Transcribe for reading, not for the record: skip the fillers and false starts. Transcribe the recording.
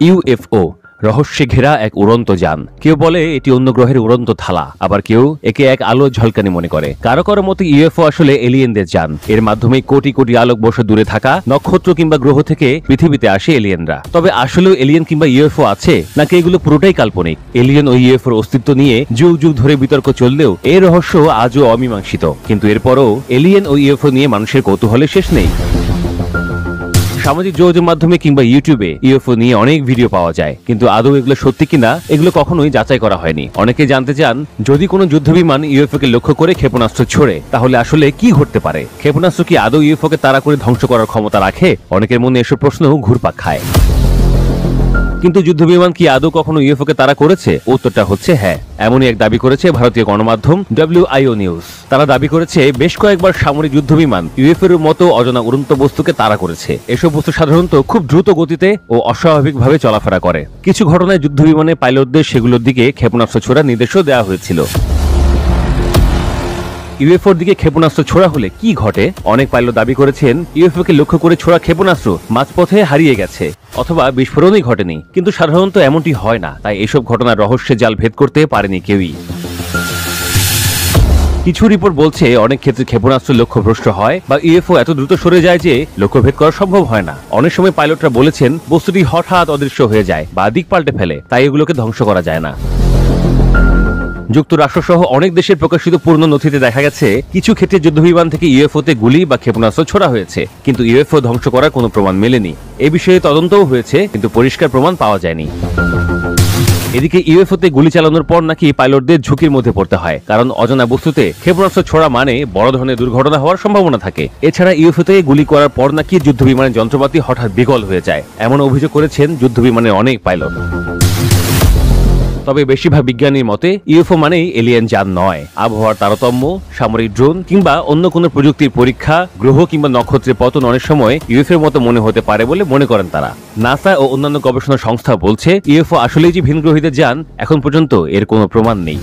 UFO রহস্যে ঘেরা এক উড়ন্ত যান। কেউ বলে এটি অন্য গ্রহের উড়ন্ত থালা, আবার কেউ একে এক আলো ঝলকানি মনে করে। কারো কারো মতে ইউএফও আসলে এলিয়েনদের যান। এর মাধ্যমে কোটি কোটি আলোকবর্ষ দূরে থাকা নক্ষত্র কিংবা গ্রহ থেকে পৃথিবীতে আসে এলিয়েনরা। তবে আসলেও এলিয়েন কিংবা ইউএফও আছে নাকি এগুলো পুরোটাই কাল্পনিক? এলিয়েন ও ইউএফওর অস্তিত্ব নিয়ে যুগ যুগ ধরে বিতর্ক চললেও এই রহস্য আজও অমীমাংসিত। কিন্তু এরপরও এলিয়েন ও ইউএফও নিয়ে মানুষের কৌতূহলের শেষ নেই। সামাজিক যোগাযোগ মাধ্যমে কিংবা ইউটিউবে ইউএফও নিয়ে অনেক ভিডিও পাওয়া যায়, কিন্তু আদৌ এগুলো সত্যি কিনা এগুলো কখনোই যাচাই করা হয়নি। অনেকে জানতে চান, যদি কোনো যুদ্ধবিমান ইউএফও কে লক্ষ্য করে ক্ষেপণাস্ত্র ছোড়ে তাহলে আসলে কি ঘটতে পারে? ক্ষেপণাস্ত্র কি আদৌ ইউএফও কে তাড়া করে ধ্বংস করার ক্ষমতা রাখে? অনেকের মনে এসব প্রশ্ন ঘুরপাক খায়। কিন্তু যুদ্ধবিমান কি আদৌ কখনো ইউএফও কে তাড়া করেছে? উত্তরটা হচ্ছে হ্যাঁ। এমনই এক দাবি করেছে ভারতীয় গণমাধ্যম WIO নিউজ। তারা দাবি করেছে বেশ কয়েকবার সামরিক যুদ্ধবিমান ইউএফও এর মতো অজানা উড়ন্ত বস্তুকে তাড়া করেছে। এসব বস্তু সাধারণত খুব দ্রুত গতিতে ও অস্বাভাবিকভাবে চলাফেরা করে। কিছু ঘটনায় যুদ্ধবিমানের পাইলটদের সেগুলোর দিকে ক্ষেপণাস্ত্র ছোড়ার নির্দেশও দেওয়া হয়েছিল। ইউএফওর দিকে ক্ষেপণাস্ত্র ছোড়া হলে কি ঘটে? অনেক পাইলট দাবি করেছেন ইউএফও কে লক্ষ্য করে ছোড়া ক্ষেপণাস্ত্র মাঝপথে হারিয়ে গেছে অথবা বিস্ফোরণই ঘটেনি। কিন্তু সাধারণত এমনটি হয় না, তাই এসব ঘটনার রহস্যের জাল ভেদ করতে পারেনি কেউই। কিছু রিপোর্ট বলছে অনেক ক্ষেত্রে ক্ষেপণাস্ত্র লক্ষ্যভ্রষ্ট হয় বা ইউএফও এত দ্রুত সরে যায় যে লক্ষ্যভেদ করা সম্ভব হয় না। অনেক সময় পাইলটরা বলেছেন বস্তুটি হঠাৎ অদৃশ্য হয়ে যায় বা দিক পাল্টে ফেলে, তাই এগুলোকে ধ্বংস করা যায় না। যুক্তরাষ্ট্র সহ অনেক দেশের প্রকাশিত পূর্ণ নথিতে দেখা গেছে কিছু ক্ষেত্রে যুদ্ধবিমান থেকে ইউএফওতে গুলি বা ক্ষেপণাস্ত্র ছোড়া হয়েছে, কিন্তু ইউএফও ধ্বংস করার কোনো প্রমাণ মেলেনি। এ বিষয়ে তদন্তও হয়েছে, কিন্তু পরিষ্কার প্রমাণ পাওয়া যায়নি। এদিকে ইউএফওতে গুলি চালানোর পর নাকি পাইলটদের ঝুঁকির মধ্যে পড়তে হয়, কারণ অজানা বস্তুতে ক্ষেপণাস্ত্র ছোড়া মানে বড় ধরনের দুর্ঘটনা হওয়ার সম্ভাবনা থাকে। এছাড়া ইউএফওতে গুলি করার পর নাকি যুদ্ধবিমানের যন্ত্রপাতি হঠাৎ বিকল হয়ে যায়, এমন অভিযোগ করেছেন যুদ্ধবিমানের অনেক পাইলট। তবে বেশিরভাগ বিজ্ঞানীর মতে ইউএফও মানেই এলিয়েন যান নয়। আবহাওয়ার তারতম্য, সামরিক ড্রোন কিংবা অন্য কোনো প্রযুক্তির পরীক্ষা, গ্রহ কিংবা নক্ষত্রের পতন অনেক সময় ইউএফওর মতো মনে হতে পারে বলে মনে করেন তারা। নাসা ও অন্যান্য গবেষণা সংস্থা বলছে ইউএফও আসলেই যে ভিনগ্রহীদের যান, এখন পর্যন্ত এর কোনো প্রমাণ নেই।